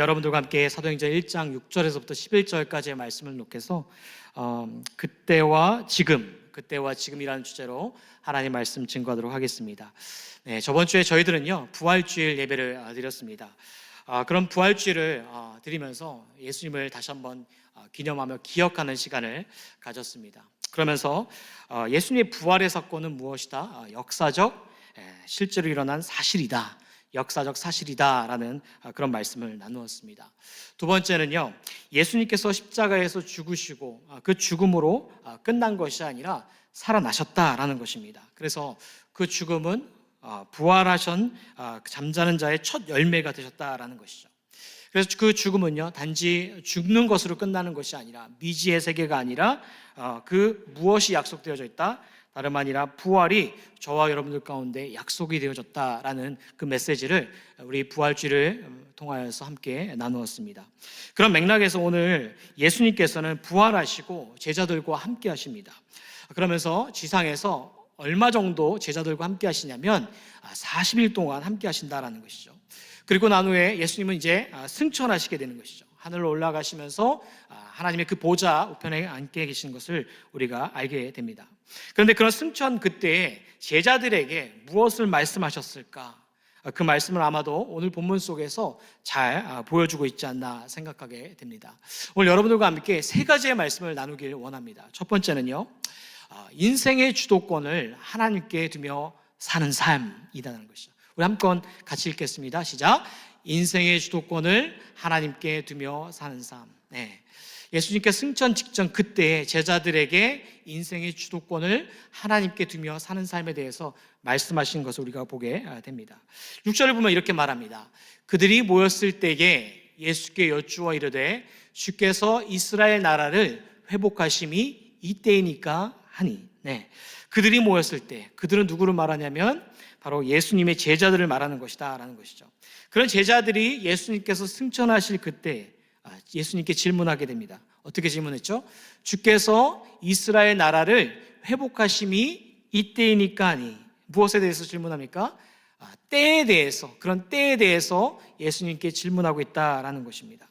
여러분들과 함께 사도행전 1장 6절에서부터 11절까지의 말씀을 놓고서 그때와 지금이라는 주제로 하나님 말씀 증거하도록 하겠습니다. 네, 저번 주에 저희들은요 부활주일 예배를 드렸습니다. 그런 부활주일을 드리면서 예수님을 다시 한번 기념하며 기억하는 시간을 가졌습니다. 그러면서 예수님의 부활의 사건은 무엇이다? 역사적, 실제로 일어난 사실이다. 역사적 사실이다라는 그런 말씀을 나누었습니다. 두 번째는요, 예수님께서 십자가에서 죽으시고 그 죽음으로 끝난 것이 아니라 살아나셨다라는 것입니다. 그래서 그 죽음은 부활하신 잠자는 자의 첫 열매가 되셨다라는 것이죠. 그래서 그 죽음은요 단지 죽는 것으로 끝나는 것이 아니라 미지의 세계가 아니라 그 무엇이 약속되어져 있다? 다름 아니라 부활이 저와 여러분들 가운데 약속이 되어졌다라는 그 메시지를 우리 부활주일을 통하여서 함께 나누었습니다. 그런 맥락에서 오늘 예수님께서는 부활하시고 제자들과 함께 하십니다. 그러면서 지상에서 얼마 정도 제자들과 함께 하시냐면 40일 동안 함께 하신다라는 것이죠. 그리고 난 후에 예수님은 이제 승천하시게 되는 것이죠. 하늘로 올라가시면서 하나님의 그 보좌 우편에 앉게 계신 것을 우리가 알게 됩니다. 그런데 그런 승천 그때에 제자들에게 무엇을 말씀하셨을까? 그 말씀을 아마도 오늘 본문 속에서 잘 보여주고 있지 않나 생각하게 됩니다. 오늘 여러분들과 함께 세 가지의 말씀을 나누길 원합니다. 첫 번째는요, 인생의 주도권을 하나님께 두며 사는 삶이라는 것이죠. 우리 한번 같이 읽겠습니다. 시작. 인생의 주도권을 하나님께 두며 사는 삶. 네. 예수님께 승천 직전 그때 제자들에게 인생의 주도권을 하나님께 두며 사는 삶에 대해서 말씀하신 것을 우리가 보게 됩니다. 6절을 보면 이렇게 말합니다. 그들이 모였을 때에 예수께 여쭈어 이르되 주께서 이스라엘 나라를 회복하심이 이때이니까 하니. 네. 그들이 모였을 때, 그들은 누구를 말하냐면 바로 예수님의 제자들을 말하는 것이다 라는 것이죠. 그런 제자들이 예수님께서 승천하실 그때 예수님께 질문하게 됩니다. 어떻게 질문했죠? 주께서 이스라엘 나라를 회복하심이 이때이니까 하니. 무엇에 대해서 질문합니까? 때에 대해서, 그런 때에 대해서 예수님께 질문하고 있다라는 것입니다.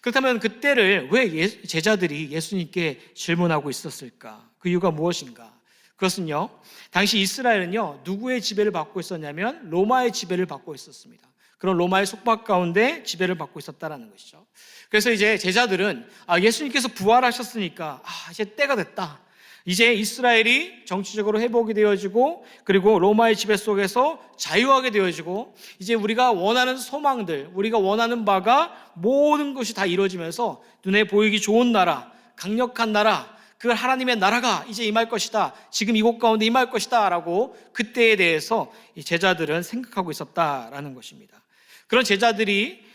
그렇다면 그 때를 왜 제자들이 예수님께 질문하고 있었을까? 그 이유가 무엇인가? 그것은요, 당시 이스라엘은요 누구의 지배를 받고 있었냐면 로마의 지배를 받고 있었습니다. 그런 로마의 속박 가운데 지배를 받고 있었다라는 것이죠. 그래서 이제 제자들은 예수님께서 부활하셨으니까 이제 때가 됐다. 이제 이스라엘이 정치적으로 회복이 되어지고 그리고 로마의 지배 속에서 자유하게 되어지고 이제 우리가 원하는 소망들, 우리가 원하는 바가 모든 것이 다 이루어지면서 눈에 보이기 좋은 나라, 강력한 나라, 그 하나님의 나라가 이제 임할 것이다. 지금 이곳 가운데 임할 것이다 라고 그때에 대해서 이 제자들은 생각하고 있었다라는 것입니다. 그런 제자들이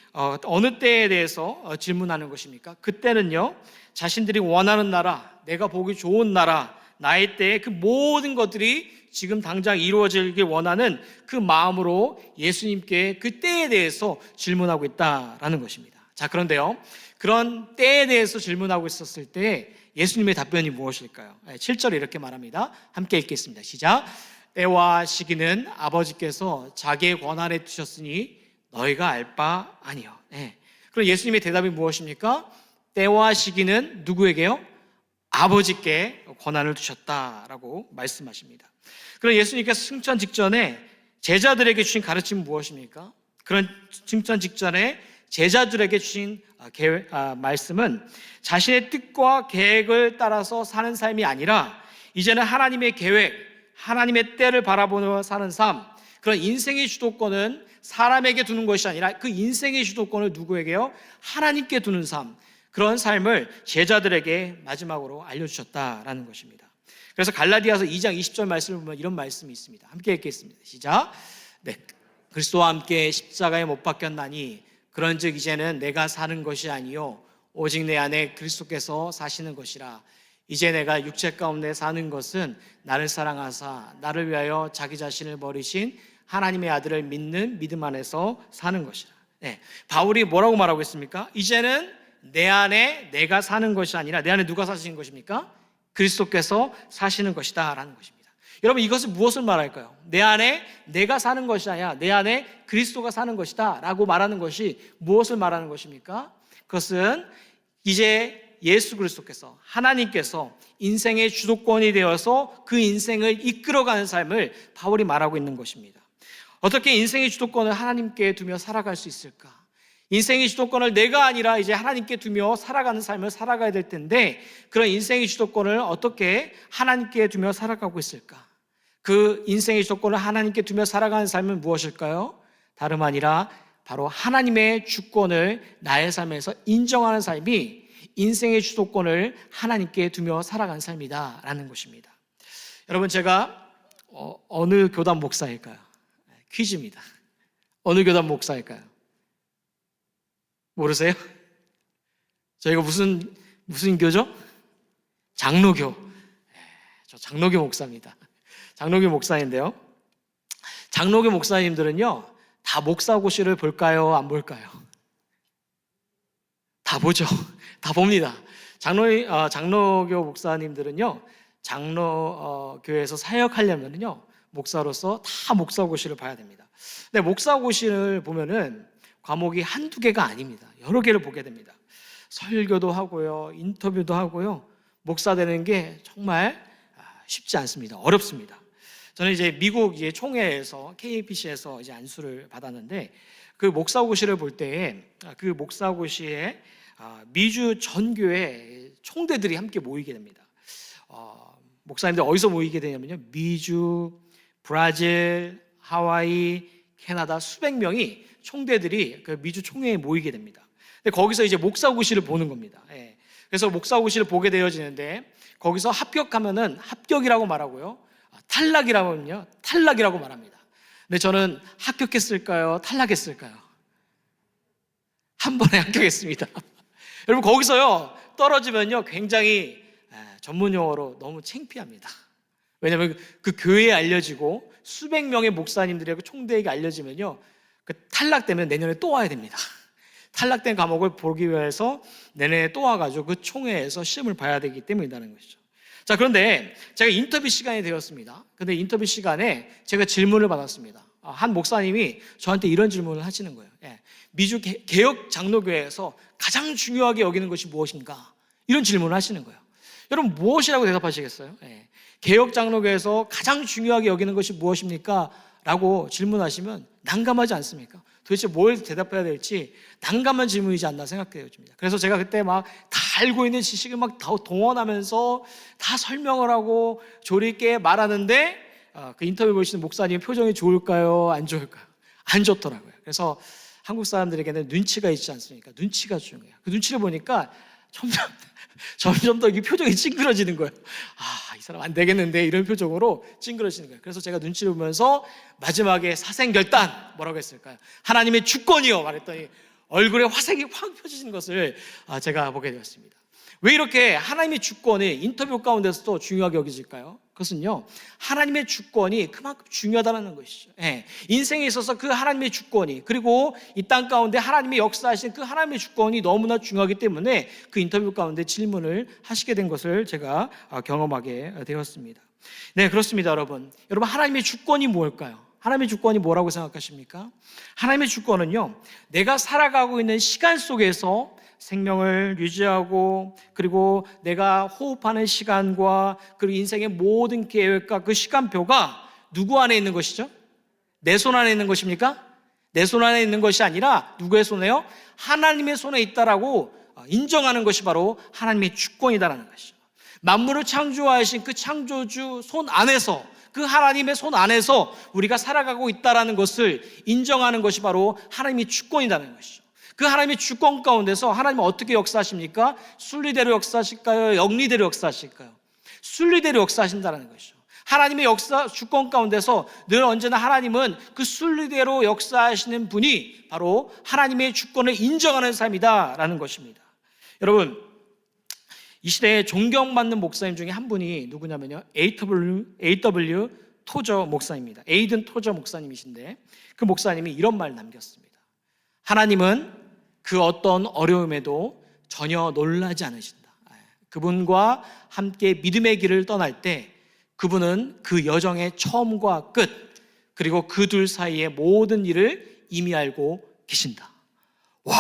어느 때에 대해서 질문하는 것입니까? 그때는요 자신들이 원하는 나라, 내가 보기 좋은 나라, 나의 때에 그 모든 것들이 지금 당장 이루어지길 원하는 그 마음으로 예수님께 그 때에 대해서 질문하고 있다라는 것입니다. 자, 그런데요 그런 때에 대해서 질문하고 있었을 때 예수님의 답변이 무엇일까요? 7절에 이렇게 말합니다. 함께 읽겠습니다. 시작. 때와 시기는 아버지께서 자기의 권한에 두셨으니 너희가 알 바 아니요. 네. 그럼 예수님의 대답이 무엇입니까? 때와 시기는 누구에게요? 아버지께 권한을 두셨다라고 말씀하십니다. 그럼 예수님께서 승천 직전에 제자들에게 주신 가르침은 무엇입니까? 그런 승천 직전에 제자들에게 주신 말씀은 자신의 뜻과 계획을 따라서 사는 삶이 아니라 이제는 하나님의 계획, 하나님의 때를 바라보며 사는 삶, 그런 인생의 주도권은 사람에게 두는 것이 아니라 그 인생의 주도권을 누구에게요? 하나님께 두는 삶, 그런 삶을 제자들에게 마지막으로 알려주셨다라는 것입니다. 그래서 갈라디아서 2장 20절 말씀을 보면 이런 말씀이 있습니다. 함께 읽겠습니다. 시작. 네, 그리스도와 함께 십자가에 못 박혔나니 그런즉 이제는 내가 사는 것이 아니요 오직 내 안에 그리스도께서 사시는 것이라. 이제 내가 육체 가운데 사는 것은 나를 사랑하사 나를 위하여 자기 자신을 버리신 하나님의 아들을 믿는 믿음 안에서 사는 것이라. 네, 바울이 뭐라고 말하고 있습니까? 이제는 내 안에 내가 사는 것이 아니라 내 안에 누가 사시는 것입니까? 그리스도께서 사시는 것이다 라는 것입니다. 여러분, 이것은 무엇을 말할까요? 내 안에 내가 사는 것이 아니라 내 안에 그리스도가 사는 것이다 라고 말하는 것이 무엇을 말하는 것입니까? 그것은 이제 예수 그리스도께서, 하나님께서 인생의 주도권이 되어서 그 인생을 이끌어가는 삶을 바울이 말하고 있는 것입니다. 어떻게 인생의 주도권을 하나님께 두며 살아갈 수 있을까? 인생의 주도권을 내가 아니라 이제 하나님께 두며 살아가는 삶을 살아가야 될 텐데, 그런 인생의 주도권을 어떻게 하나님께 두며 살아가고 있을까? 그 인생의 주도권을 하나님께 두며 살아가는 삶은 무엇일까요? 다름 아니라 바로 하나님의 주권을 나의 삶에서 인정하는 삶이 인생의 주도권을 하나님께 두며 살아가는 삶이다라는 것입니다. 여러분, 제가 어느 교단 목사일까요? 퀴즈입니다. 어느 교단 목사일까요? 모르세요? 저희가 무슨 교죠? 장로교. 저 장로교 목사입니다. 장로교 목사인데요. 장로교 목사님들은요, 다 목사고시를 볼까요? 안 볼까요? 다 보죠. 다 봅니다. 장로교 목사님들은요, 장로교에서 사역하려면요, 목사로서 다 목사고시를 봐야 됩니다. 근데 목사고시를 보면은 과목이 한두 개가 아닙니다. 여러 개를 보게 됩니다. 설교도 하고요, 인터뷰도 하고요. 목사 되는 게 정말 쉽지 않습니다. 어렵습니다. 저는 이제 미국 총회에서 KPC에서 이제 안수를 받았는데, 그 목사고시를 볼 때에 그 목사고시에 미주 전 교회 총대들이 함께 모이게 됩니다. 목사님들 어디서 모이게 되냐면요, 미주, 브라질, 하와이, 캐나다 수백 명이 총대들이 그 미주 총회에 모이게 됩니다. 근데 거기서 이제 목사고시를 보는 겁니다. 예. 그래서 목사고시를 보게 되어지는데, 거기서 합격하면은 합격이라고 말하고요, 탈락이라면요, 탈락이라고 말합니다. 근데 저는 합격했을까요? 탈락했을까요? 한 번에 합격했습니다. 여러분, 거기서요 떨어지면요 굉장히 전문 용어로 너무 창피합니다. 왜냐하면 그 교회에 알려지고 수백 명의 목사님들이 총대에게 알려지면요, 그 탈락되면 내년에 또 와야 됩니다. 탈락된 과목을 보기 위해서 내년에 또 와가지고 그 총회에서 시험을 봐야 되기 때문이라는 것이죠. 자, 그런데 제가 인터뷰 시간이 되었습니다. 근데 인터뷰 시간에 제가 질문을 받았습니다. 한 목사님이 저한테 이런 질문을 하시는 거예요. 미주 개혁 장로교회에서 가장 중요하게 여기는 것이 무엇인가? 이런 질문을 하시는 거예요. 여러분, 무엇이라고 대답하시겠어요? 개혁 장로교회에서 가장 중요하게 여기는 것이 무엇입니까? 라고 질문하시면 난감하지 않습니까? 도대체 뭘 대답해야 될지 난감한 질문이지 않나 생각되어집니다. 그래서 제가 그때 막 다 알고 있는 지식을 막 다 동원하면서 다 설명을 하고 조리 있게 말하는데, 그 인터뷰 보시는 목사님 표정이 좋을까요? 안 좋을까요? 안 좋더라고요. 그래서 한국 사람들에게는 눈치가 있지 않습니까? 눈치가 중요해요. 그 눈치를 보니까 점점 더 이 표정이 찡그러지는 거예요. 이 사람 안 되겠는데, 이런 표정으로 찡그러지는 거예요. 그래서 제가 눈치를 보면서 마지막에 사생결단, 뭐라고 했을까요? 하나님의 주권이요 말했더니 얼굴에 화색이 확 펴지는 것을 제가 보게 되었습니다. 왜 이렇게 하나님의 주권이 인터뷰 가운데서도 중요하게 여겨질까요? 그것은요, 하나님의 주권이 그만큼 중요하다는 것이죠. 인생에 있어서 그 하나님의 주권이, 그리고 이 땅 가운데 하나님의 역사하신 그 하나님의 주권이 너무나 중요하기 때문에 그 인터뷰 가운데 질문을 하시게 된 것을 제가 경험하게 되었습니다. 네, 그렇습니다. 여러분, 하나님의 주권이 뭘까요? 하나님의 주권이 뭐라고 생각하십니까? 하나님의 주권은요, 내가 살아가고 있는 시간 속에서 생명을 유지하고, 그리고 내가 호흡하는 시간과 그리고 인생의 모든 계획과 그 시간표가 누구 안에 있는 것이죠? 내 손 안에 있는 것입니까? 내 손 안에 있는 것이 아니라 누구의 손에요? 하나님의 손에 있다라고 인정하는 것이 바로 하나님의 주권이다라는 것이죠. 만물을 창조하신 그 창조주 손 안에서, 그 하나님의 손 안에서 우리가 살아가고 있다라는 것을 인정하는 것이 바로 하나님의 주권이라는 것이죠. 그 하나님의 주권 가운데서 하나님은 어떻게 역사하십니까? 순리대로 역사하실까요? 영리대로 역사하실까요? 순리대로 역사하신다는 것이죠. 하나님의 역사 주권 가운데서 늘 언제나 하나님은 그 순리대로 역사하시는 분이 바로 하나님의 주권을 인정하는 삶이다라는 것입니다. 여러분, 이 시대에 존경받는 목사님 중에 한 분이 누구냐면요, A.W. 토저 목사입니다. 에이든 토저 목사님이신데, 그 목사님이 이런 말 남겼습니다. 하나님은 그 어떤 어려움에도 전혀 놀라지 않으신다. 그분과 함께 믿음의 길을 떠날 때 그분은 그 여정의 처음과 끝, 그리고 그 둘 사이의 모든 일을 이미 알고 계신다. 와,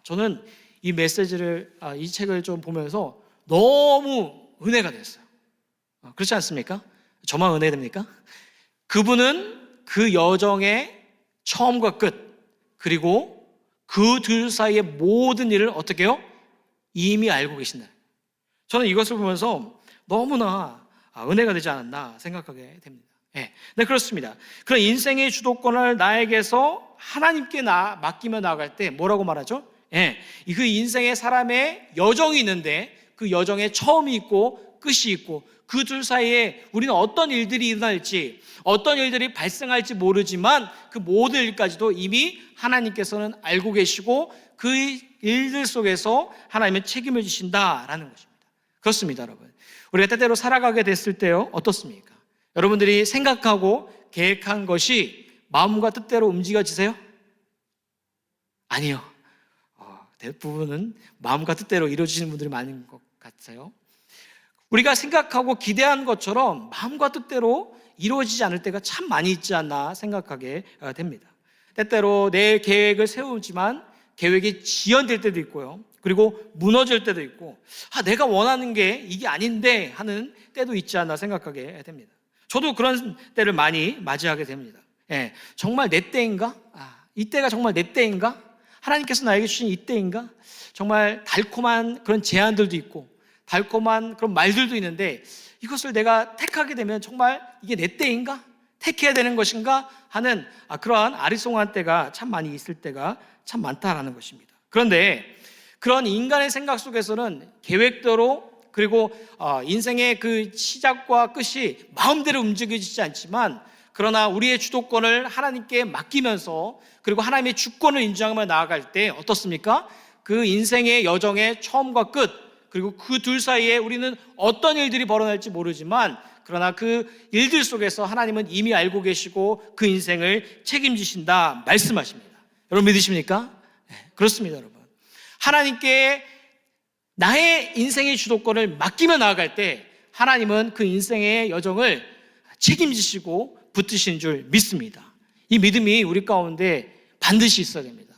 저는 이 메시지를, 이 책을 좀 보면서 너무 은혜가 됐어요. 그렇지 않습니까? 저만 은혜됩니까? 그분은 그 여정의 처음과 끝, 그리고 그 둘 사이의 모든 일을 어떻게 해요? 이미 알고 계신다. 저는 이것을 보면서 너무나 은혜가 되지 않았나 생각하게 됩니다. 네, 그렇습니다. 그런 인생의 주도권을 나에게서 하나님께 맡기며 나아갈 때 뭐라고 말하죠? 그 인생의 사람의 여정이 있는데 그 여정에 처음이 있고 끝이 있고 그 둘 사이에 우리는 어떤 일들이 일어날지, 어떤 일들이 발생할지 모르지만 그 모든 일까지도 이미 하나님께서는 알고 계시고 그 일들 속에서 하나님은 책임을 지신다라는 것입니다. 그렇습니다, 여러분. 우리가 때때로 살아가게 됐을 때요, 어떻습니까? 여러분들이 생각하고 계획한 것이 마음과 뜻대로 움직여지세요? 아니요. 대부분은 마음과 뜻대로 이루어지는 분들이 많은 것 같아요. 우리가 생각하고 기대한 것처럼 마음과 뜻대로 이루어지지 않을 때가 참 많이 있지 않나 생각하게 됩니다. 때때로 내 계획을 세우지만 계획이 지연될 때도 있고요. 그리고 무너질 때도 있고, 내가 원하는 게 이게 아닌데 하는 때도 있지 않나 생각하게 됩니다. 저도 그런 때를 많이 맞이하게 됩니다. 정말 내 때인가? 이때가 정말 내 때인가? 하나님께서 나에게 주신 이때인가? 정말 달콤한 그런 제안들도 있고 달콤한 그런 말들도 있는데 이것을 내가 택하게 되면 정말 이게 내 때인가? 택해야 되는 것인가? 하는 그러한 아리송한 때가 참 많이 있을 때가 참 많다라는 것입니다. 그런데 그런 인간의 생각 속에서는 계획대로 그리고 인생의 그 시작과 끝이 마음대로 움직여지지 않지만 그러나 우리의 주도권을 하나님께 맡기면서 그리고 하나님의 주권을 인정하며 나아갈 때 어떻습니까? 그 인생의 여정의 처음과 끝 그리고 그 둘 사이에 우리는 어떤 일들이 벌어날지 모르지만 그러나 그 일들 속에서 하나님은 이미 알고 계시고 그 인생을 책임지신다 말씀하십니다. 여러분 믿으십니까? 그렇습니다, 여러분. 하나님께 나의 인생의 주도권을 맡기며 나아갈 때 하나님은 그 인생의 여정을 책임지시고 붙드신 줄 믿습니다. 이 믿음이 우리 가운데 반드시 있어야 됩니다.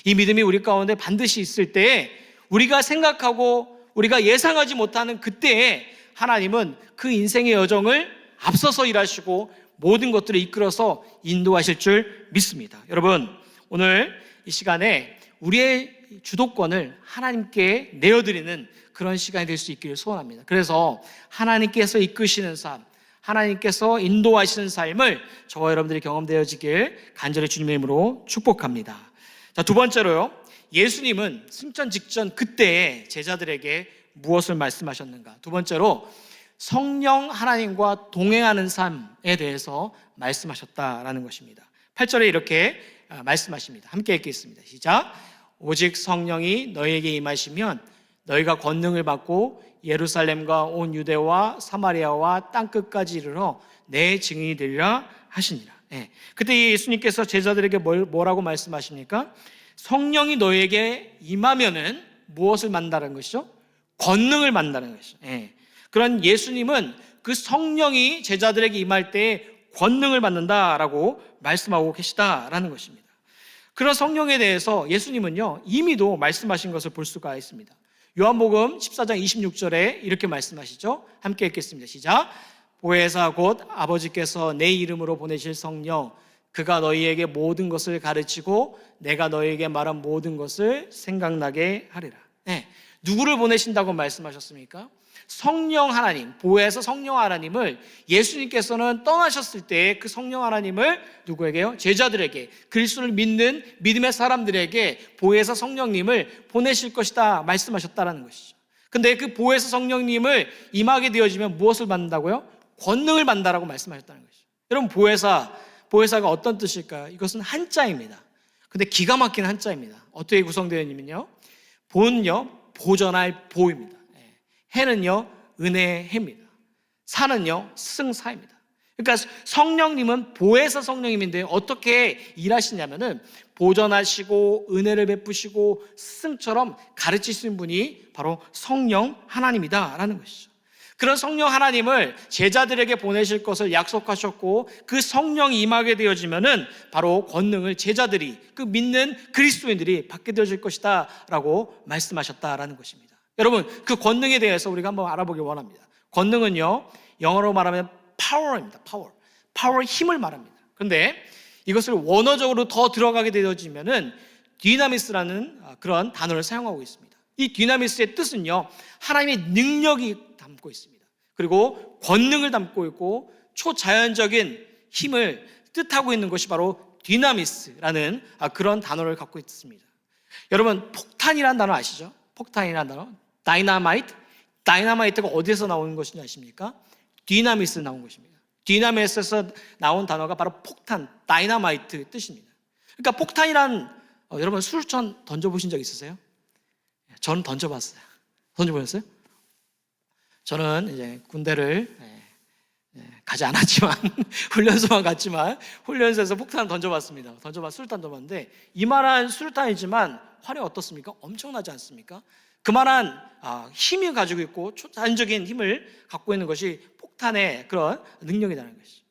이 믿음이 우리 가운데 반드시 있을 때 우리가 생각하고 우리가 예상하지 못하는 그때에 하나님은 그 인생의 여정을 앞서서 일하시고 모든 것들을 이끌어서 인도하실 줄 믿습니다. 여러분, 오늘 이 시간에 우리의 주도권을 하나님께 내어드리는 그런 시간이 될 수 있기를 소원합니다. 그래서 하나님께서 이끄시는 삶, 하나님께서 인도하시는 삶을 저와 여러분들이 경험되어지길 간절히 주님의 이름으로 축복합니다. 자, 두 번째로요. 예수님은 승천 직전 그때에 제자들에게 무엇을 말씀하셨는가? 두 번째로 성령 하나님과 동행하는 삶에 대해서 말씀하셨다라는 것입니다. 8절에 이렇게 말씀하십니다. 함께 읽겠습니다. 시작. 오직 성령이 너희에게 임하시면 너희가 권능을 받고 예루살렘과 온 유대와 사마리아와 땅끝까지 이르러 내 증인이 되리라 하시니라. 그때 예수님께서 제자들에게 뭐라고 말씀하십니까? 성령이 너희에게 임하면은 무엇을 만나는 것이죠? 권능을 만나는 것이죠. 그런 예수님은 그 성령이 제자들에게 임할 때 권능을 받는다라고 말씀하고 계시다라는 것입니다. 그런 성령에 대해서 예수님은요 이미도 말씀하신 것을 볼 수가 있습니다. 요한복음 14장 26절에 이렇게 말씀하시죠. 함께 읽겠습니다. 시작. 보혜사 곧 아버지께서 내 이름으로 보내실 성령 그가 너희에게 모든 것을 가르치고 내가 너희에게 말한 모든 것을 생각나게 하리라. 누구를 보내신다고 말씀하셨습니까? 성령 하나님, 보혜사 성령 하나님을 예수님께서는 떠나셨을 때 그 성령 하나님을 누구에게요? 제자들에게, 그리스도를 믿는 믿음의 사람들에게 보혜사 성령님을 보내실 것이다 말씀하셨다라는 것이죠. 근데 그 보혜사 성령님을 임하게 되어지면 무엇을 받는다고요? 권능을 받는다라고 말씀하셨다는 것이죠. 여러분 보혜사가 어떤 뜻일까요? 이것은 한자입니다. 근데 기가 막힌 한자입니다. 어떻게 구성되어 있냐면요. 본은요 보전할 보입니다. 해는요 은혜의 해입니다. 사는요 스승사입니다. 그러니까 성령님은 보혜사 성령님인데 어떻게 일하시냐면은 보전하시고 은혜를 베푸시고 스승처럼 가르치시는 분이 바로 성령 하나님이다라는 것이죠. 그런 성령 하나님을 제자들에게 보내실 것을 약속하셨고 그 성령이 임하게 되어지면은 바로 권능을 제자들이 그 믿는 그리스도인들이 받게 되어질 것이다 라고 말씀하셨다라는 것입니다. 여러분, 그 권능에 대해서 우리가 한번 알아보기 원합니다. 권능은요, 영어로 말하면 power입니다. power 힘을 말합니다. 그런데 이것을 원어적으로 더 들어가게 되어지면은 디나미스라는 그런 단어를 사용하고 있습니다. 이 디나미스의 뜻은요, 하나님의 능력이 담고 있습니다. 그리고 권능을 담고 있고 초자연적인 힘을 뜻하고 있는 것이 바로 디나미스라는 그런 단어를 갖고 있습니다. 여러분, 폭탄이라는 단어 아시죠? 폭탄이라는 단어, 다이나마이트가 어디서 나오는 것인지 아십니까? 디나미스 나온 것입니다. 디나미스에서 나온 단어가 바로 폭탄, 다이나마이트 뜻입니다. 그러니까 폭탄이란 여러분 수류탄 던져보신 적 있으세요? 저는 던져봤어요. 던져보셨어요? 저는 이제 군대를 가지 않았지만 훈련소만 갔지만 훈련소에서 폭탄을 던져봤습니다. 수류탄 던져봤는데 이만한 수류탄이지만 화력이 어떻습니까? 엄청나지 않습니까? 그만한 힘이 가지고 있고 초자연적인 힘을 갖고 있는 것이 폭탄의 그런 능력이라는 것이죠.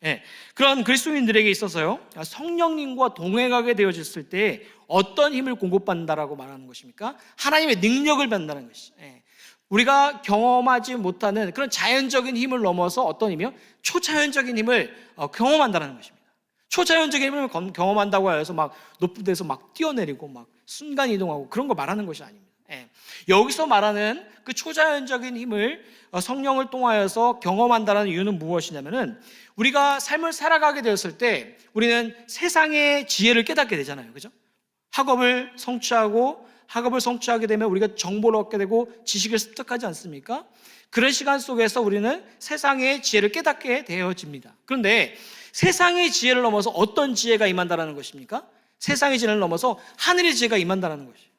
그런 그리스도인들에게 있어서요, 성령님과 동행하게 되어졌을 때 어떤 힘을 공급받는다라고 말하는 것입니까? 하나님의 능력을 받는다는 것이죠. 우리가 경험하지 못하는 그런 자연적인 힘을 넘어서 어떤 힘이요? 초자연적인 힘을 경험한다는 것입니다. 초자연적인 힘을 경험한다고 해서 막 높은 데서 막 뛰어내리고 막 순간 이동하고 그런 거 말하는 것이 아닙니다. 여기서 말하는 그 초자연적인 힘을 성령을 통하여서 경험한다는 이유는 무엇이냐면은 우리가 삶을 살아가게 되었을 때 우리는 세상의 지혜를 깨닫게 되잖아요. 그죠? 학업을 성취하게 되면 우리가 정보를 얻게 되고 지식을 습득하지 않습니까? 그런 시간 속에서 우리는 세상의 지혜를 깨닫게 되어집니다. 그런데 세상의 지혜를 넘어서 어떤 지혜가 임한다는 것입니까? 세상의 지혜를 넘어서 하늘의 지혜가 임한다는 것이에요.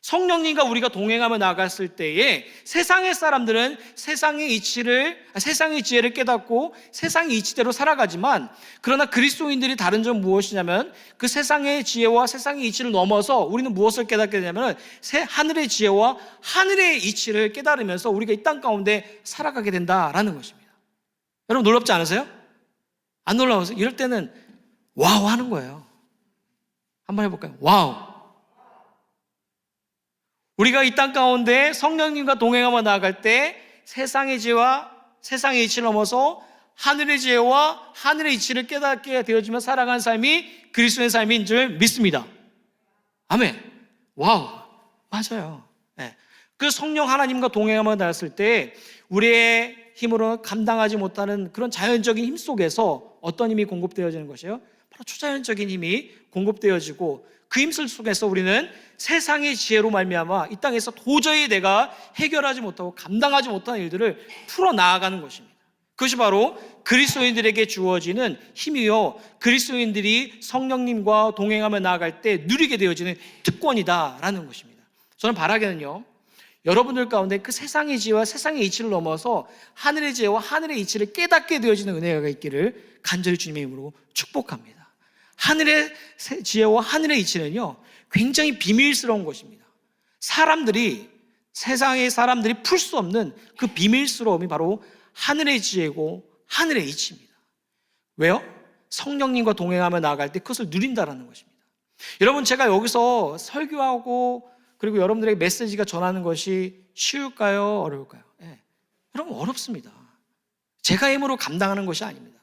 성령님과 우리가 동행하며 나갔을 때에 세상의 사람들은 세상의 지혜를 깨닫고 세상의 이치대로 살아가지만, 그러나 그리스도인들이 다른 점은 무엇이냐면 그 세상의 지혜와 세상의 이치를 넘어서 우리는 무엇을 깨닫게 되냐면 하늘의 지혜와 하늘의 이치를 깨달으면서 우리가 이 땅 가운데 살아가게 된다라는 것입니다. 여러분 놀랍지 않으세요? 안 놀라우세요? 이럴 때는 와우 하는 거예요. 한번 해볼까요? 와우. 우리가 이 땅 가운데 성령님과 동행하며 나아갈 때 세상의 지혜와 세상의 이치를 넘어서 하늘의 지혜와 하늘의 이치를 깨닫게 되어지며 살아가는 삶이 그리스도의 삶인 줄 믿습니다. 아멘. 와우. 맞아요. 그 성령 하나님과 동행하며 나갔을 때 우리의 힘으로 감당하지 못하는 그런 자연적인 힘 속에서 어떤 힘이 공급되어지는 것이에요? 바로 초자연적인 힘이 공급되어지고 그 힘 속에서 우리는 세상의 지혜로 말미암아 이 땅에서 도저히 내가 해결하지 못하고 감당하지 못하는 일들을 풀어나가는 것입니다. 그것이 바로 그리스도인들에게 주어지는 힘이요, 그리스도인들이 성령님과 동행하며 나아갈 때 누리게 되어지는 특권이다라는 것입니다. 저는 바라기는요, 여러분들 가운데 그 세상의 지혜와 세상의 이치를 넘어서 하늘의 지혜와 하늘의 이치를 깨닫게 되어지는 은혜가 있기를 간절히 주님의 이름으로 축복합니다. 하늘의 지혜와 하늘의 이치는요, 굉장히 비밀스러운 것입니다. 세상의 사람들이 풀 수 없는 그 비밀스러움이 바로 하늘의 지혜고 하늘의 이치입니다. 왜요? 성령님과 동행하며 나아갈 때 그것을 누린다라는 것입니다. 여러분, 제가 여기서 설교하고 그리고 여러분들에게 메시지가 전하는 것이 쉬울까요? 어려울까요? 여러분, 어렵습니다. 제가 힘으로 감당하는 것이 아닙니다.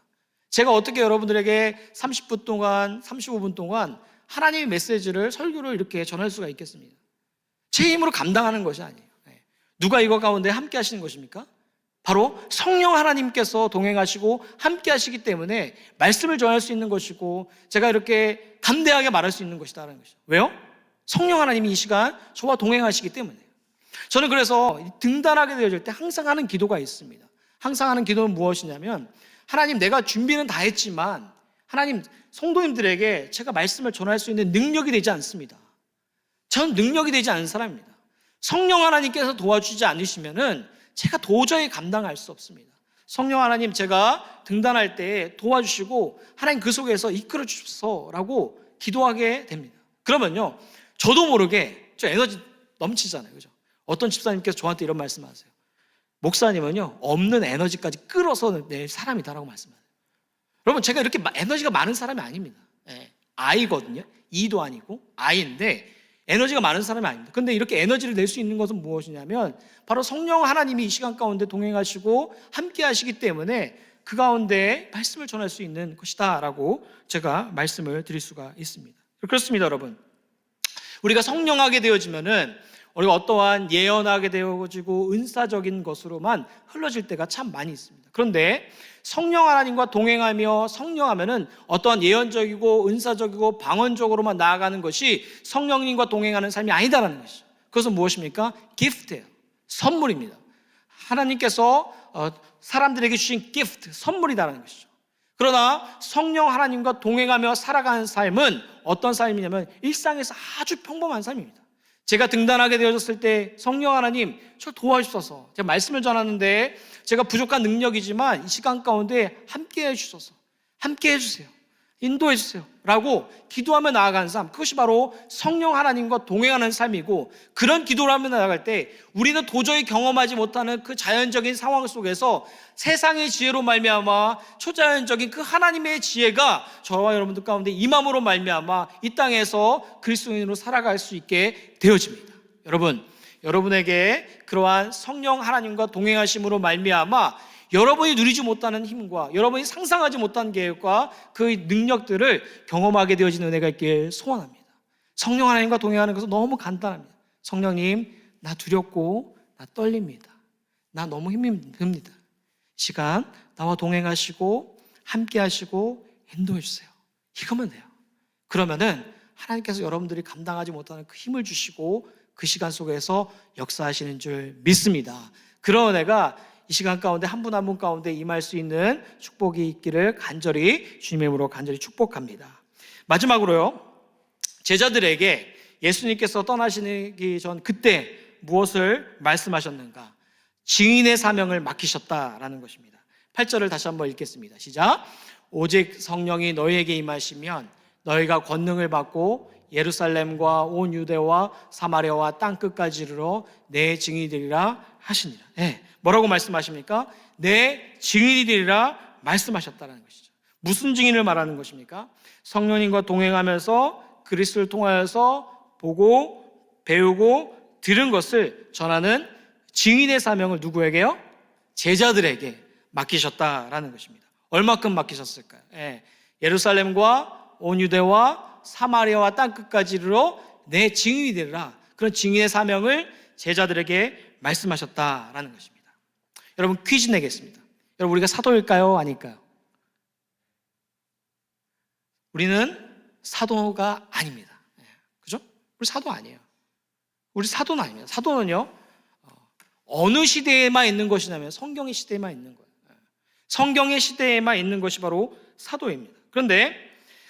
제가 어떻게 여러분들에게 30분 동안, 35분 동안 하나님의 메시지를, 설교를 이렇게 전할 수가 있겠습니까? 제 힘으로 감당하는 것이 아니에요. 누가 이거 가운데 함께 하시는 것입니까? 바로 성령 하나님께서 동행하시고 함께 하시기 때문에 말씀을 전할 수 있는 것이고 제가 이렇게 담대하게 말할 수 있는 것이다라는 것이죠. 왜요? 성령 하나님이 이 시간 저와 동행하시기 때문에. 저는 그래서 등단하게 되어질 때 항상 하는 기도가 있습니다. 항상 하는 기도는 무엇이냐면, 하나님, 내가 준비는 다 했지만 하나님, 성도님들에게 제가 말씀을 전할 수 있는 능력이 되지 않습니다. 전 능력이 되지 않은 사람입니다. 성령 하나님께서 도와주지 않으시면은 제가 도저히 감당할 수 없습니다. 성령 하나님, 제가 등단할 때 도와주시고 하나님 그 속에서 이끌어 주소서라고 기도하게 됩니다. 그러면요, 저도 모르게 저 에너지 넘치잖아요. 그죠? 어떤 집사님께서 저한테 이런 말씀하세요. 목사님은요, 없는 에너지까지 끌어서 낼 사람이다라고 말씀하세요. 여러분, 제가 이렇게 에너지가 많은 사람이 아닙니다. 예, 아이거든요. 이도 아니고 아이인데 에너지가 많은 사람이 아닙니다. 근데 이렇게 에너지를 낼 수 있는 것은 무엇이냐면 바로 성령 하나님이 이 시간 가운데 동행하시고 함께 하시기 때문에 그 가운데 말씀을 전할 수 있는 것이다 라고 제가 말씀을 드릴 수가 있습니다. 그렇습니다, 여러분. 우리가 성령하게 되어지면은 우리가 어떠한 예언하게 되어지고 은사적인 것으로만 흘러질 때가 참 많이 있습니다. 그런데 성령 하나님과 동행하며 성령하면은 어떠한 예언적이고 은사적이고 방언적으로만 나아가는 것이 성령님과 동행하는 삶이 아니다라는 것이죠. 그것은 무엇입니까? 기프트예요. 선물입니다. 하나님께서 사람들에게 주신 기프트, 선물이다라는 것이죠. 그러나 성령 하나님과 동행하며 살아가는 삶은 어떤 삶이냐면 일상에서 아주 평범한 삶입니다. 제가 등단하게 되어졌을 때 성령 하나님 저 도와주셔서 제가 말씀을 전하는데 제가 부족한 능력이지만 이 시간 가운데 함께 해주셔서 함께 해주세요, 인도해 주세요 라고 기도하며 나아가는 삶, 그것이 바로 성령 하나님과 동행하는 삶이고, 그런 기도를 하며 나아갈 때 우리는 도저히 경험하지 못하는 그 자연적인 상황 속에서 세상의 지혜로 말미암아 초자연적인 그 하나님의 지혜가 저와 여러분들 가운데 임함으로 말미암아 이 땅에서 그리스도인으로 살아갈 수 있게 되어집니다. 여러분에게 그러한 성령 하나님과 동행하심으로 말미암아 여러분이 누리지 못하는 힘과 여러분이 상상하지 못한 계획과 그 능력들을 경험하게 되어지는 은혜가 있길 소원합니다. 성령 하나님과 동행하는 것은 너무 간단합니다. 성령님, 나 두렵고 나 떨립니다. 나 너무 힘이 듭니다. 시간 나와 동행하시고 함께 하시고 인도해 주세요. 이거면 돼요. 그러면은 하나님께서 여러분들이 감당하지 못하는 그 힘을 주시고 그 시간 속에서 역사하시는 줄 믿습니다. 그런 은혜가 이 시간 가운데 한 분 한 분 가운데 임할 수 있는 축복이 있기를 간절히 주님의 이름으로 간절히 축복합니다. 마지막으로요, 제자들에게 예수님께서 떠나시기 전 그때 무엇을 말씀하셨는가? 증인의 사명을 맡기셨다라는 것입니다. 8절을 다시 한번 읽겠습니다. 시작. 오직 성령이 너희에게 임하시면 너희가 권능을 받고 예루살렘과 온 유대와 사마리아와 땅끝까지 이르러 내 증인이 되리라 하시니라. 네. 뭐라고 말씀하십니까? 내 증인이 되리라 말씀하셨다는 것이죠. 무슨 증인을 말하는 것입니까? 성령님과 동행하면서 그리스도를 통하여서 보고 배우고 들은 것을 전하는 증인의 사명을 누구에게요? 제자들에게 맡기셨다라는 것입니다. 얼마큼 맡기셨을까요? 예루살렘과 온 유대와 사마리아와 땅끝까지 이르러 내 증인이 되리라. 그런 증인의 사명을 제자들에게 말씀하셨다라는 것입니다. 여러분, 퀴즈 내겠습니다. 여러분, 우리가 사도일까요? 아닐까요? 우리는 사도가 아닙니다. 그죠? 우리 사도 아니에요. 우리 사도는 아닙니다. 사도는요, 어느 시대에만 있는 것이냐면 성경의 시대에만 있는 거예요. 성경의 시대에만 있는 것이 바로 사도입니다. 그런데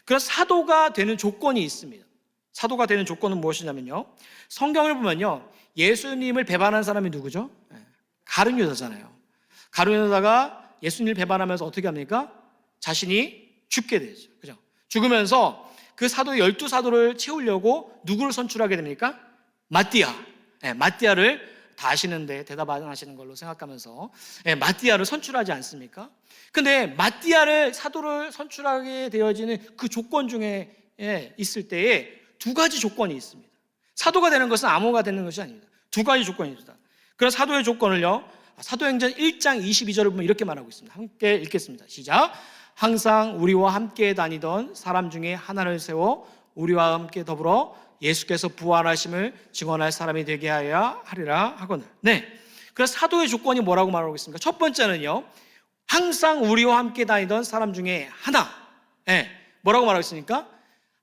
그런 사도가 되는 조건이 있습니다. 사도가 되는 조건은 무엇이냐면요, 성경을 보면요, 예수님을 배반한 사람이 누구죠? 가룟 유다잖아요. 가룟 유다가 예수님을 배반하면서 어떻게 합니까? 자신이 죽게 되죠. 그죠? 죽으면서 그 사도 12사도를 채우려고 누구를 선출하게 됩니까? 마띠아. 마띠아를 다 아시는데 대답 안 하시는 걸로 생각하면서 마띠아를 선출하지 않습니까? 근데 마띠아를 사도를 선출하게 되어지는 그 조건 중에 있을 때에 두 가지 조건이 있습니다. 사도가 되는 것은 암호가 되는 것이 아닙니다. 두 가지 조건이 있습니다. 그런 사도의 조건을요, 사도행전 1장 22절을 보면 이렇게 말하고 있습니다. 함께 읽겠습니다. 시작. 항상 우리와 함께 다니던 사람 중에 하나를 세워 우리와 함께 더불어 예수께서 부활하심을 증언할 사람이 되게 하리라 하거늘. 그래서 사도의 조건이 뭐라고 말하고 있습니까? 첫 번째는요, 항상 우리와 함께 다니던 사람 중에 하나. 뭐라고 말하고 있습니까?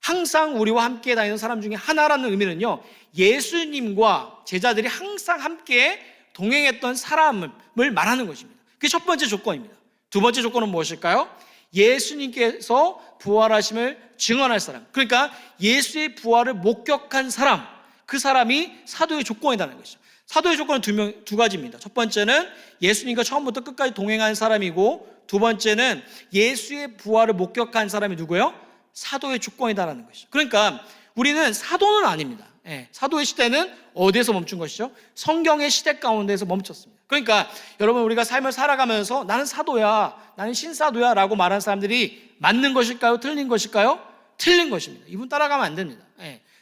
항상 우리와 함께 다니던 사람 중에 하나라는 의미는요, 예수님과 제자들이 항상 함께 동행했던 사람을 말하는 것입니다. 그게 첫 번째 조건입니다. 두 번째 조건은 무엇일까요? 예수님께서 부활하심을 증언할 사람, 그러니까 예수의 부활을 목격한 사람, 그 사람이 사도의 조건이라는 것이죠. 사도의 조건은 두 가지입니다. 첫 번째는 예수님과 처음부터 끝까지 동행한 사람이고, 두 번째는 예수의 부활을 목격한 사람이 누구예요? 사도의 조건이다라는 것이죠. 그러니까 우리는 사도는 아닙니다. 사도의 시대는 어디에서 멈춘 것이죠? 성경의 시대 가운데에서 멈췄습니다. 그러니까 여러분, 우리가 삶을 살아가면서 나는 사도야, 나는 신사도야 라고 말하는 사람들이 맞는 것일까요? 틀린 것일까요? 틀린 것입니다. 이분 따라가면 안 됩니다.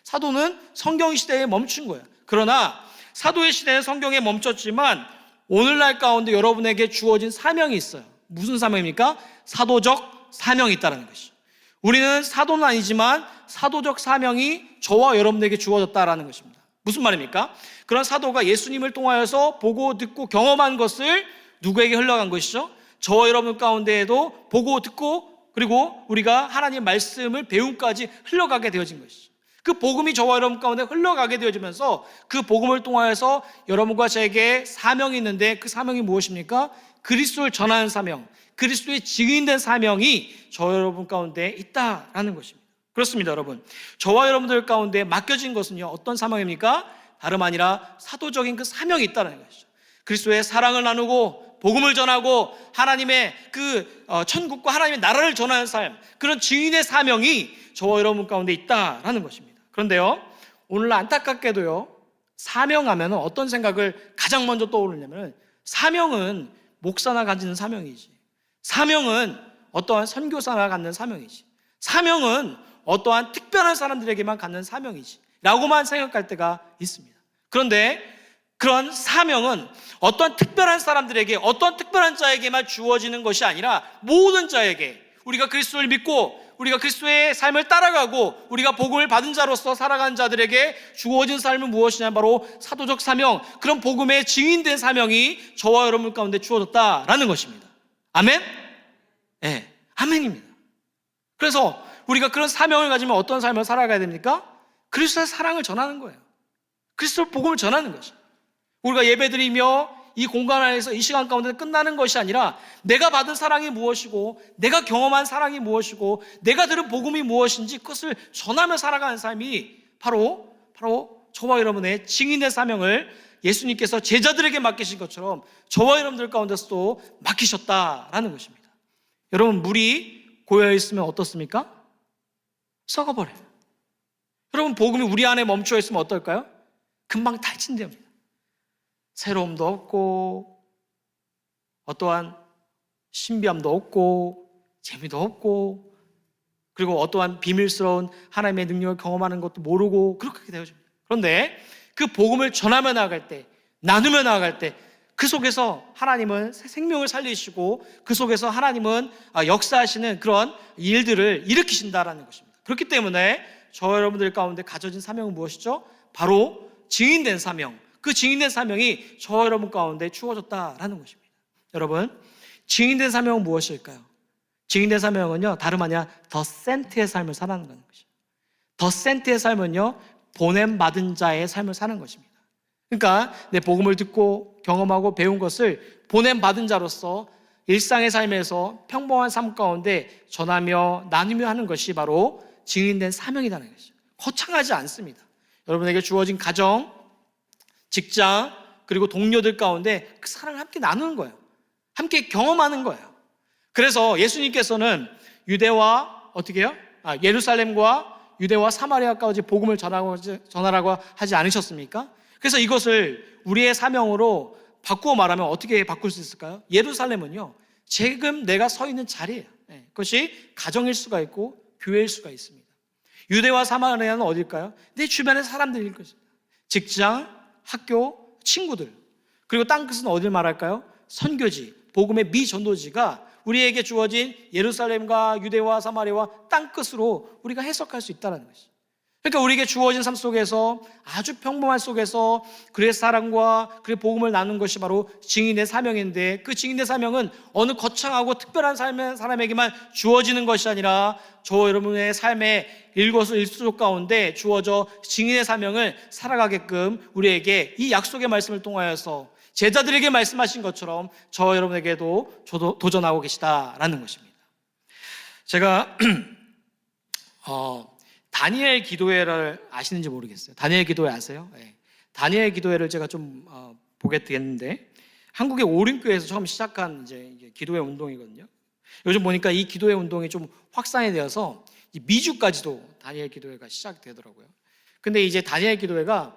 사도는 성경 시대에 멈춘 거예요. 그러나 사도의 시대는 성경에 멈췄지만 오늘날 가운데 여러분에게 주어진 사명이 있어요. 무슨 사명입니까? 사도적 사명이 있다는 것이죠. 우리는 사도는 아니지만 사도적 사명이 저와 여러분에게 주어졌다라는 것입니다. 무슨 말입니까? 그런 사도가 예수님을 통하여서 보고 듣고 경험한 것을 누구에게 흘러간 것이죠? 저와 여러분 가운데에도 보고 듣고 그리고 우리가 하나님의 말씀을 배움까지 흘러가게 되어진 것이죠. 그 복음이 저와 여러분 가운데 흘러가게 되어지면서 그 복음을 통하여서 여러분과 저에게 사명이 있는데, 그 사명이 무엇입니까? 그리스도를 전하는 사명, 그리스도의 증인된 사명이 저와 여러분 가운데 있다라는 것입니다. 그렇습니다, 여러분. 저와 여러분들 가운데 맡겨진 것은요, 어떤 사명입니까? 다름 아니라 사도적인 그 사명이 있다는 것이죠. 그리스도의 사랑을 나누고 복음을 전하고 하나님의 그 천국과 하나님의 나라를 전하는 삶, 그런 증인의 사명이 저와 여러분 가운데 있다라는 것입니다. 그런데요, 오늘 안타깝게도요, 사명하면 어떤 생각을 가장 먼저 떠오르냐면, 사명은 목사나 가지는 사명이지, 사명은 어떠한 선교사나 갖는 사명이지, 사명은 어떠한 특별한 사람들에게만 갖는 사명이지 라고만 생각할 때가 있습니다. 그런데 그런 사명은 어떠한 특별한 사람들에게, 어떠한 특별한 자에게만 주어지는 것이 아니라 모든 자에게, 우리가 그리스도를 믿고 우리가 그리스도의 삶을 따라가고 우리가 복음을 받은 자로서 살아가는 자들에게 주어진 삶은 무엇이냐? 바로 사도적 사명, 그런 복음의 증인된 사명이 저와 여러분 가운데 주어졌다라는 것입니다. 아멘? 네, 아멘입니다. 그래서 우리가 그런 사명을 가지면 어떤 삶을 살아가야 됩니까? 그리스도의 사랑을 전하는 거예요. 그리스도의 복음을 전하는 것이죠. 우리가 예배드리며 이 공간 안에서 이 시간 가운데 끝나는 것이 아니라 내가 받은 사랑이 무엇이고 내가 경험한 사랑이 무엇이고 내가 들은 복음이 무엇인지 그것을 전하며 살아가는 삶이 바로 저와 여러분의 증인의 사명을 예수님께서 제자들에게 맡기신 것처럼 저와 여러분들 가운데서도 맡기셨다라는 것입니다. 여러분, 물이 고여있으면 어떻습니까? 썩어버려요. 여러분, 복음이 우리 안에 멈춰 있으면 어떨까요? 금방 탈진됩니다. 새로움도 없고 어떠한 신비함도 없고 재미도 없고, 그리고 어떠한 비밀스러운 하나님의 능력을 경험하는 것도 모르고 그렇게 되어집니다. 그런데 그 복음을 전하며 나아갈 때, 나누며 나아갈 때 그 속에서 하나님은 생명을 살리시고 그 속에서 하나님은 역사하시는 그런 일들을 일으키신다라는 것입니다. 그렇기 때문에 저 여러분들 가운데 가져진 사명은 무엇이죠? 바로 증인된 사명, 그 증인된 사명이 저 여러분 가운데 주어졌다라는 것입니다. 여러분, 증인된 사명은 무엇일까요? 증인된 사명은요, 다름 아니라 더 센트의 삶을 살아가는 것이죠. 더 센트의 삶은요, 보냄받은 자의 삶을 사는 것입니다. 그러니까 내 복음을 듣고 경험하고 배운 것을 보냄받은 자로서 일상의 삶에서 평범한 삶 가운데 전하며 나누며 하는 것이 바로 증인된 사명이라는 것이죠. 거창하지 않습니다. 여러분에게 주어진 가정, 직장, 그리고 동료들 가운데 그 사랑을 함께 나누는 거예요. 함께 경험하는 거예요. 그래서 예수님께서는 유대와 어떻게 해요? 예루살렘과 유대와 사마리아까지 복음을 전하라고 하지 않으셨습니까? 그래서 이것을 우리의 사명으로 바꾸어 말하면 어떻게 바꿀 수 있을까요? 예루살렘은요, 지금 내가 서 있는 자리예요. 그것이 가정일 수가 있고 교회일 수가 있습니다. 유대와 사마리아는 어딜까요? 내 주변의 사람들일 것입니다. 직장, 학교, 친구들. 그리고 땅끝은 어딜 말할까요? 선교지, 복음의 미전도지가 우리에게 주어진 예루살렘과 유대와 사마리아와 땅끝으로 우리가 해석할 수 있다는 것이죠. 그러니까 우리에게 주어진 삶 속에서 아주 평범한 속에서 그의 사랑과 그의 복음을 나누는 것이 바로 증인의 사명인데, 그 증인의 사명은 어느 거창하고 특별한 삶의 사람에게만 주어지는 것이 아니라 저 여러분의 삶의 일거수일투족 가운데 주어져 증인의 사명을 살아가게끔 우리에게 이 약속의 말씀을 통하여서 제자들에게 말씀하신 것처럼 저 여러분에게도 도전하고 계시다라는 것입니다. 제가 다니엘 기도회를 아시는지 모르겠어요. 다니엘 기도회 아세요? 네. 다니엘 기도회를 제가 좀 보게 됐는데, 한국의 오륜교회에서 처음 시작한 이제 기도회 운동이거든요. 요즘 보니까 이 기도회 운동이 좀 확산이 되어서 미주까지도 다니엘 기도회가 시작되더라고요. 근데 이제 다니엘 기도회가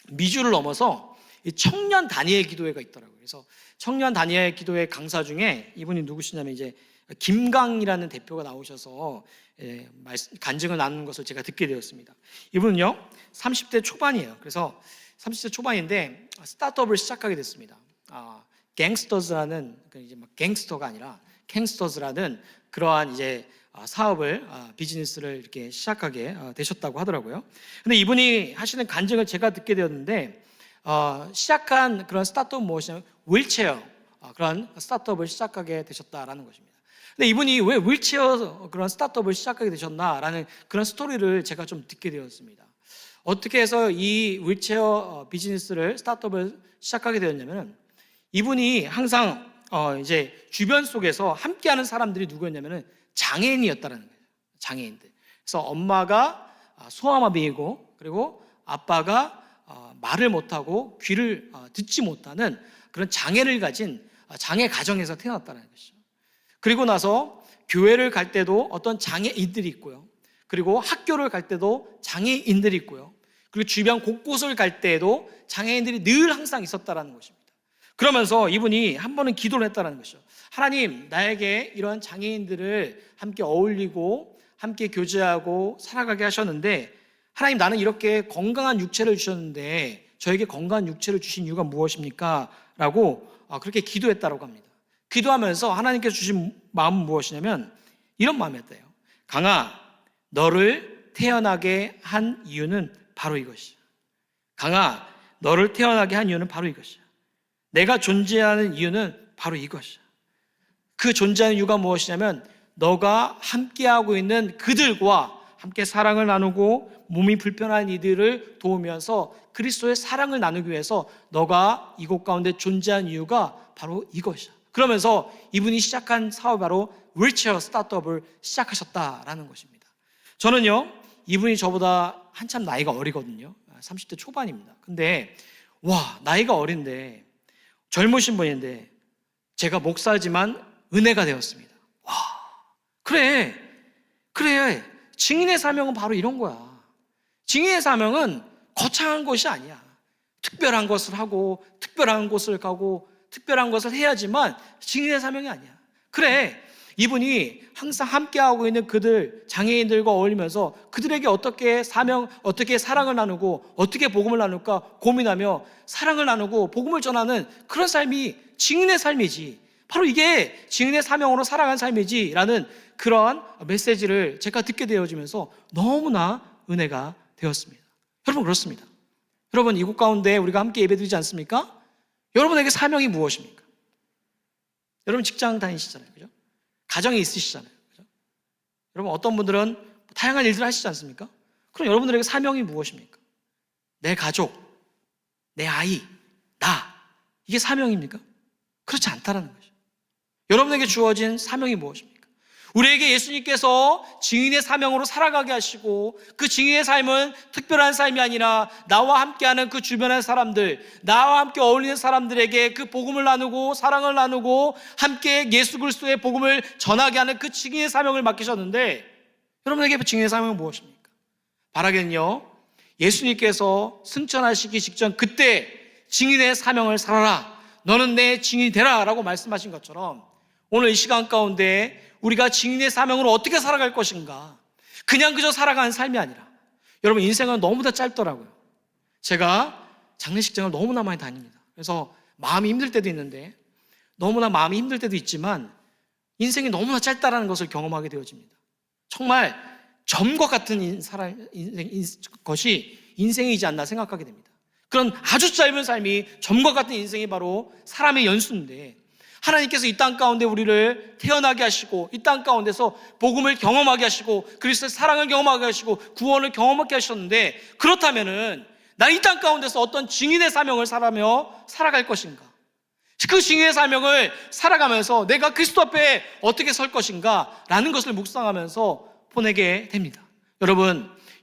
미주를 넘어서 이 청년 다니엘 기도회가 있더라고요. 그래서 청년 다니엘 기도회 강사 중에 이분이 누구시냐면 이제 김강이라는 대표가 나오셔서 간증을 나누는 것을 제가 듣게 되었습니다. 이분은요 30대 초반이에요. 그래서 30대 초반인데 스타트업을 시작하게 됐습니다. 갱스터즈라는, 이제 막 갱스터가 아니라 갱스터즈라는 그러한 이제 사업을, 비즈니스를 이렇게 시작하게 되셨다고 하더라고요. 근데 이분이 하시는 간증을 제가 듣게 되었는데, 시작한 그런 스타트업은 무엇이냐면 휠체어, 그런 스타트업을 시작하게 되셨다라는 것입니다. 근데 이분이 왜 휠체어 그런 스타트업을 시작하게 되셨나라는 그런 스토리를 제가 좀 듣게 되었습니다. 어떻게 해서 이 휠체어 비즈니스를, 스타트업을 시작하게 되었냐면, 이분이 항상 이제 주변 속에서 함께하는 사람들이 누구였냐면은 장애인이었다는 거예요. 장애인들. 그래서 엄마가 소아마비이고, 그리고 아빠가 말을 못하고 귀를 듣지 못하는 그런 장애를 가진 장애 가정에서 태어났다는 것이죠. 그리고 나서 교회를 갈 때도 어떤 장애인들이 있고요. 그리고 학교를 갈 때도 장애인들이 있고요. 그리고 주변 곳곳을 갈 때에도 장애인들이 늘 항상 있었다는 것입니다. 그러면서 이분이 한 번은 기도를 했다는 것이죠. 하나님, 나에게 이런 장애인들을 함께 어울리고 함께 교제하고 살아가게 하셨는데, 하나님, 나는 이렇게 건강한 육체를 주셨는데 저에게 건강한 육체를 주신 이유가 무엇입니까? 라고 그렇게 기도했다고 합니다. 기도하면서 하나님께서 주신 마음은 무엇이냐면 이런 마음이었대요. 강아, 너를 태어나게 한 이유는 바로 이것이야. 강아, 너를 태어나게 한 이유는 바로 이것이야. 내가 존재하는 이유는 바로 이것이야. 그 존재하는 이유가 무엇이냐면 너가 함께하고 있는 그들과 함께 사랑을 나누고 몸이 불편한 이들을 도우면서 그리스도의 사랑을 나누기 위해서 너가 이곳 가운데 존재한 이유가 바로 이것이야. 그러면서 이분이 시작한 사업이 바로 휠체어 스타트업을 시작하셨다라는 것입니다. 저는요, 이분이 저보다 한참 나이가 어리거든요. 30대 초반입니다. 근데 나이가 어린데, 젊으신 분인데 제가 목사지만 은혜가 되었습니다. 그래. 증인의 사명은 바로 이런 거야. 증인의 사명은 거창한 것이 아니야. 특별한 것을 하고 특별한 곳을 가고 특별한 것을 해야지만 증인의 사명이 아니야. 그래, 이분이 항상 함께하고 있는 그들, 장애인들과 어울리면서 그들에게 어떻게 사랑을 나누고 어떻게 복음을 나눌까 고민하며 사랑을 나누고 복음을 전하는 그런 삶이 증인의 삶이지, 바로 이게 증인의 사명으로 살아간 삶이지 라는 그러한 메시지를 제가 듣게 되어지면서 너무나 은혜가 되었습니다. 여러분, 그렇습니다. 여러분, 이곳 가운데 우리가 함께 예배드리지 않습니까? 여러분에게 사명이 무엇입니까? 여러분 직장 다니시잖아요, 그죠? 가정이 있으시잖아요, 그죠? 여러분, 어떤 분들은 다양한 일들을 하시지 않습니까? 그럼 여러분들에게 사명이 무엇입니까? 내 가족, 내 아이, 나, 이게 사명입니까? 그렇지 않다라는 거죠. 여러분에게 주어진 사명이 무엇입니까? 우리에게 예수님께서 증인의 사명으로 살아가게 하시고, 그 증인의 삶은 특별한 삶이 아니라 나와 함께하는 그 주변의 사람들, 나와 함께 어울리는 사람들에게 그 복음을 나누고 사랑을 나누고 함께 예수 그리스도의 복음을 전하게 하는 그 증인의 사명을 맡기셨는데, 여러분에게 증인의 사명은 무엇입니까? 바라기는요, 예수님께서 승천하시기 직전 그때 증인의 사명을 살아라, 너는 내 증인이 되라 라고 말씀하신 것처럼, 오늘 이 시간 가운데 우리가 증인의 사명으로 어떻게 살아갈 것인가, 그냥 그저 살아가는 삶이 아니라, 여러분, 인생은 너무나 짧더라고요. 제가 장례식장을 너무나 많이 다닙니다. 그래서 마음이 힘들 때도 있는데, 너무나 마음이 힘들 때도 있지만 인생이 너무나 짧다라는 것을 경험하게 되어집니다. 정말 점과 같은 것이 인생이지 않나 생각하게 됩니다. 그런 아주 짧은 삶이, 점과 같은 인생이 바로 사람의 연수인데, 하나님께서 이 땅 가운데 우리를 태어나게 하시고 이 땅 가운데서 복음을 경험하게 하시고 그리스도의 사랑을 경험하게 하시고 구원을 경험하게 하셨는데, 그렇다면은 나는 이 땅 가운데서 어떤 증인의 사명을 살아갈 것인가, 그 증인의 사명을 살아가면서 내가 그리스도 앞에 어떻게 설 것인가 라는 것을 묵상하면서 보내게 됩니다.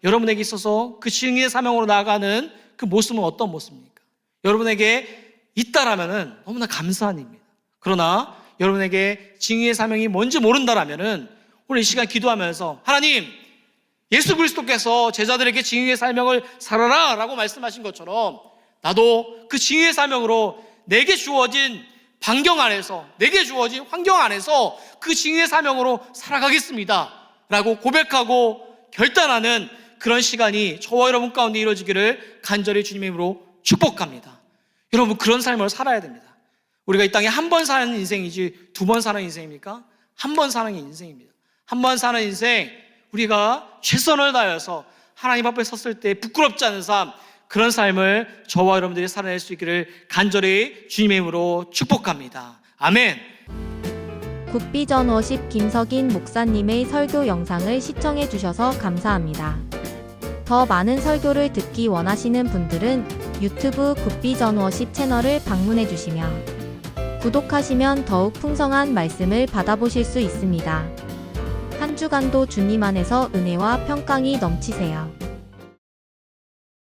여러분에게 있어서 그 증인의 사명으로 나아가는 그 모습은 어떤 모습입니까? 여러분에게 있다라면은 너무나 감사한 일입니다. 그러나 여러분에게 증인의 사명이 뭔지 모른다라면은 오늘 이 시간 기도하면서, 하나님, 예수 그리스도께서 제자들에게 증인의 사명을 살아라 라고 말씀하신 것처럼 나도 그 징의의 사명으로 내게 주어진 반경 안에서, 내게 주어진 환경 안에서 그 징의의 사명으로 살아가겠습니다 라고 고백하고 결단하는 그런 시간이 저와 여러분 가운데 이루어지기를 간절히 주님의 이름으로 축복합니다. 여러분, 그런 삶을 살아야 됩니다. 우리가 이 땅에 한 번 사는 인생이지 2번 사는 인생입니까? 한 번 사는 인생입니다. 한 번 사는 인생, 우리가 최선을 다해서 하나님 앞에 섰을 때 부끄럽지 않은 삶, 그런 삶을 저와 여러분들이 살아낼 수 있기를 간절히 주님의 이름으로 축복합니다. 아멘. 굿비전 워십 김석인 목사님의 설교 영상을 시청해 주셔서 감사합니다. 더 많은 설교를 듣기 원하시는 분들은 유튜브 굿비전 워십 채널을 방문해 주시며 구독하시면 더욱 풍성한 말씀을 받아보실 수 있습니다. 한 주간도 주님 안에서 은혜와 평강이 넘치세요.